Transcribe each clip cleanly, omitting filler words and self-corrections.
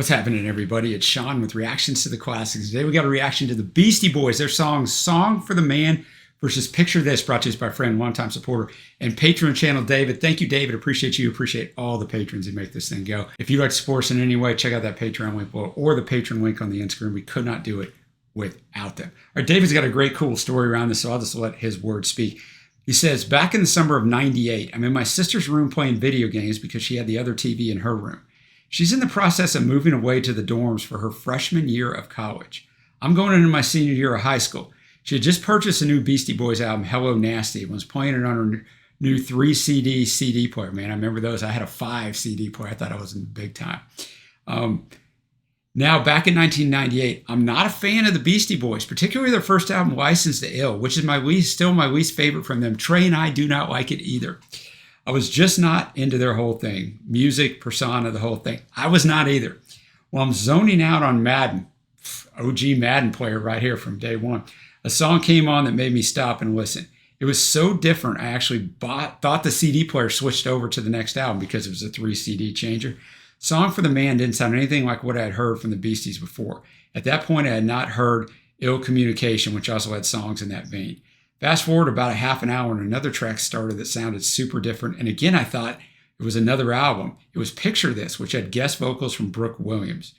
What's happening, everybody? It's Sean with Reactions to the Classics. Today we got a reaction to the Beastie Boys, their song Song for the Man versus Picture This, brought to us by a friend, longtime supporter, and Patreon channel, David. Thank you, David. Appreciate you. Appreciate all the patrons who make this thing go. If you'd like to support us in any way, check out that Patreon link below or the Patreon link on the end screen. We could not do it without them. All right, David's got a great, cool story around this, so I'll just let his words speak. He says, back in the summer of '98, I'm in my sister's room playing video games because she had the other TV in her room. She's in the process of moving away to the dorms for her freshman year of college. I'm going into my senior year of high school. She had just purchased a new Beastie Boys album, Hello Nasty, and was playing it on her new 3 CD player. Man, I remember those. I had a 5 CD player. I thought I was in big time. Now, back in 1998, I'm not a fan of the Beastie Boys, particularly their first album, License to Ill, which is still my least favorite from them. Trey and I do not like it either. I was just not into their whole thing. Music, persona, the whole thing. I was not either. Well, I'm zoning out on Madden. OG Madden player right here from day one. A song came on that made me stop and listen. It was so different, I actually thought the CD player switched over to the next album because it was a 3 CD changer. Song for the Man didn't sound anything like what I had heard from the Beasties before. At that point, I had not heard Ill Communication, which also had songs in that vein. Fast forward about a half an hour and another track started that sounded super different. And again, I thought it was another album. It was Picture This, which had guest vocals from Brooke Williams,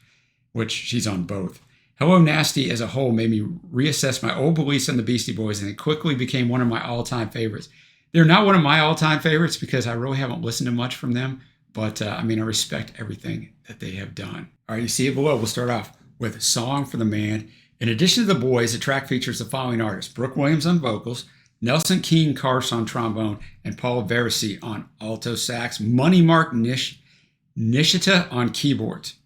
which she's on both. Hello Nasty as a whole made me reassess my old beliefs on the Beastie Boys, and it quickly became one of my all-time favorites. They're not one of my all-time favorites because I really haven't listened to much from them, but I respect everything that they have done. All right, you see it below. We'll start off with Song for the Man. In addition to the boys, the track features the following artists: Brooke Williams on vocals, Nelson King Karst on trombone, and Paul Verisi on alto sax, Money Mark Nishita on keyboards.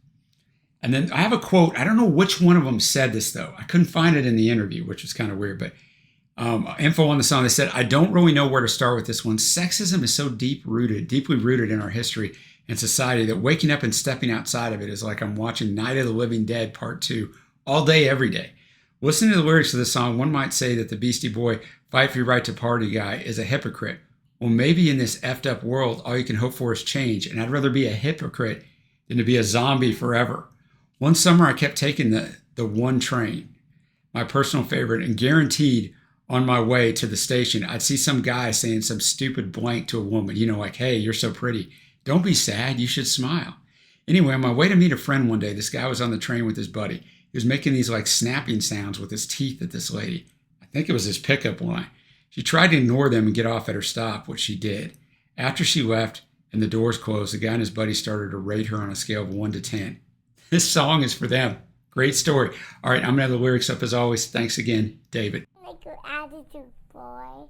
And then I have a quote. I don't know which one of them said this, though. I couldn't find it in the interview, which was kind of weird. But info on the song, they said, I don't really know where to start with this one. Sexism is so deeply rooted in our history and society that waking up and stepping outside of it is like I'm watching Night of the Living Dead Part 2 all day, every day. Listening to the lyrics of the song, one might say that the Beastie Boy fight for your right to party guy is a hypocrite. Well, maybe in this effed up world, all you can hope for is change, and I'd rather be a hypocrite than to be a zombie forever. One summer, I kept taking the one train, my personal favorite, and guaranteed on my way to the station, I'd see some guy saying some stupid blank to a woman, like, hey, you're so pretty. Don't be sad, you should smile. Anyway, on my way to meet a friend one day, this guy was on the train with his buddy. He was making these like snapping sounds with his teeth at this lady. I think it was his pickup line. She tried to ignore them and get off at her stop, which she did. After she left and the doors closed, the guy and his buddy started to rate her on a scale of 1 to 10. This song is for them. Great story. All right, I'm going to have the lyrics up as always. Thanks again, David. Like your attitude, boy.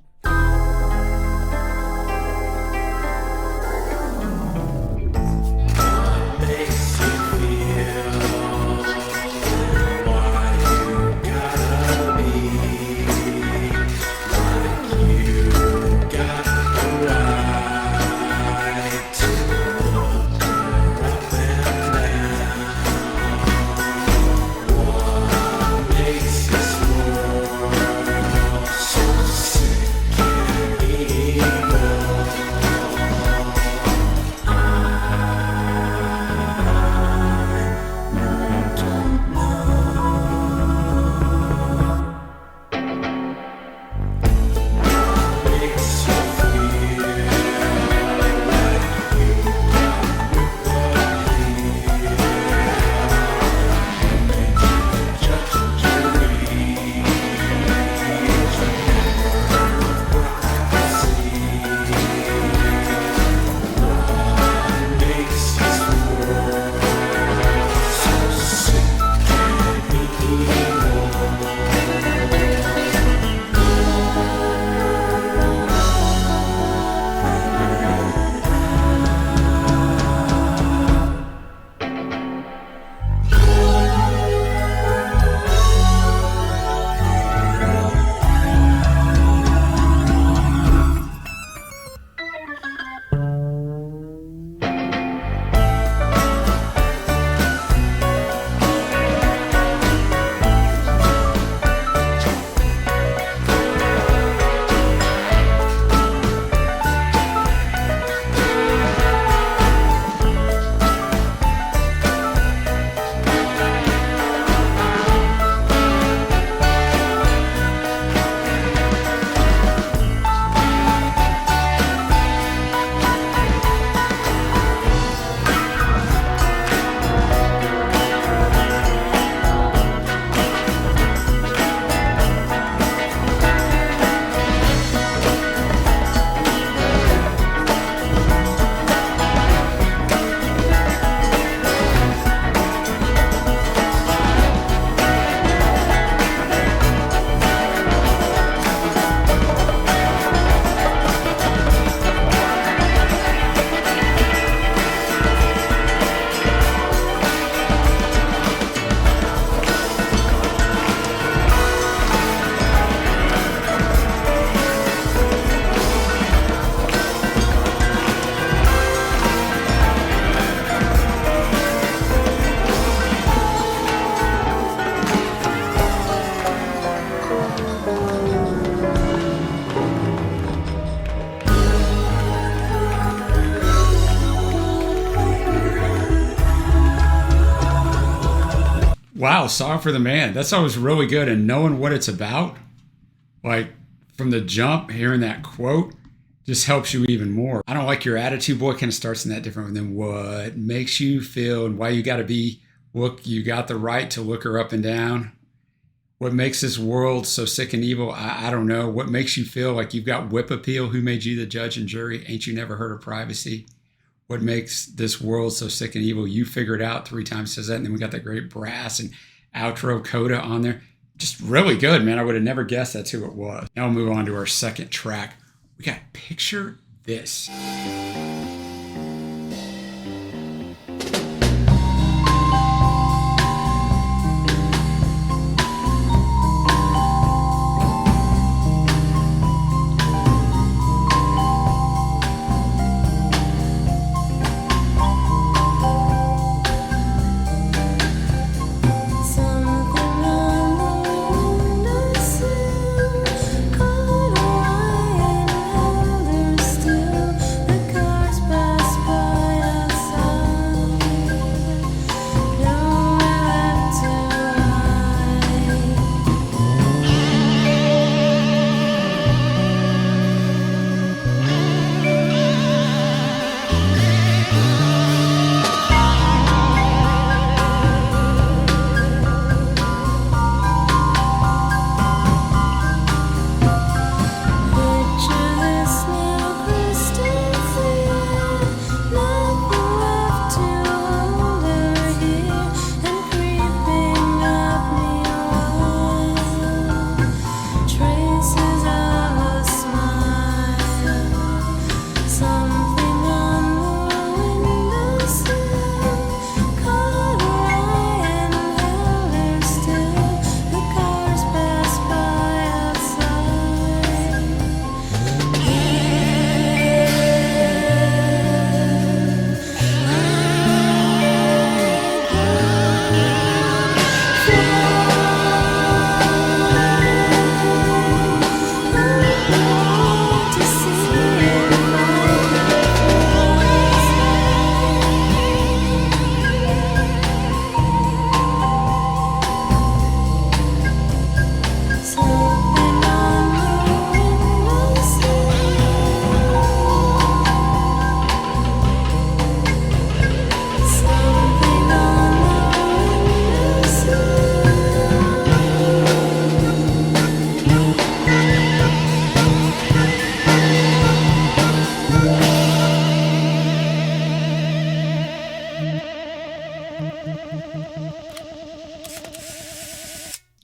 wow, Song for the Man. That song was really good. And knowing what it's about, like from the jump, hearing that quote just helps you even more. I don't like your attitude, boy, kind of starts in that different than what makes you feel and why you got to be, look, you got the right to look her up and down. What makes this world so sick and evil? I don't know. What makes you feel like you've got whip appeal? Who made you the judge and jury? Ain't you never heard of privacy? What makes this world so sick and evil? You figure it out 3 times, says that. And then we got that great brass and outro coda on there. Just really good, man. I would have never guessed that's who it was. Now we'll move on to our second track. We got Picture This.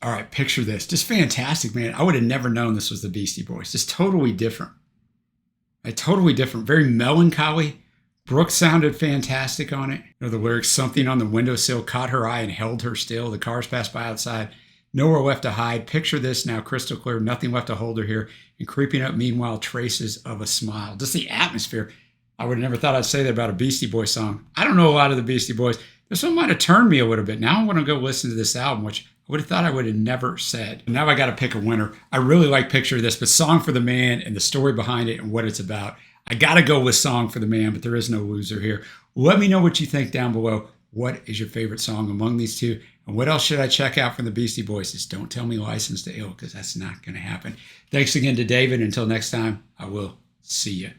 All right, picture this. Just fantastic, man. I would have never known this was the Beastie Boys. Just totally different. Totally different. Very melancholy. Brooke sounded fantastic on it. You know, the lyrics, something on the windowsill caught her eye and held her still. The cars passed by outside. Nowhere left to hide. Picture this now, crystal clear. Nothing left to hold her here. And creeping up, meanwhile, traces of a smile. Just the atmosphere. I would have never thought I'd say that about a Beastie Boys song. I don't know a lot of the Beastie Boys. This one might have turned me a little bit. Now I want to go listen to this album, which I would have thought I would have never said. Now I got to pick a winner. I really like Picture This, but Song for the Man and the story behind it and what it's about, I got to go with Song for the Man, but there is no loser here. Let me know what you think down below. What is your favorite song among these two? And what else should I check out from the Beastie Boys? Just don't tell me License to Ill, because that's not going to happen. Thanks again to David. Until next time, I will see you.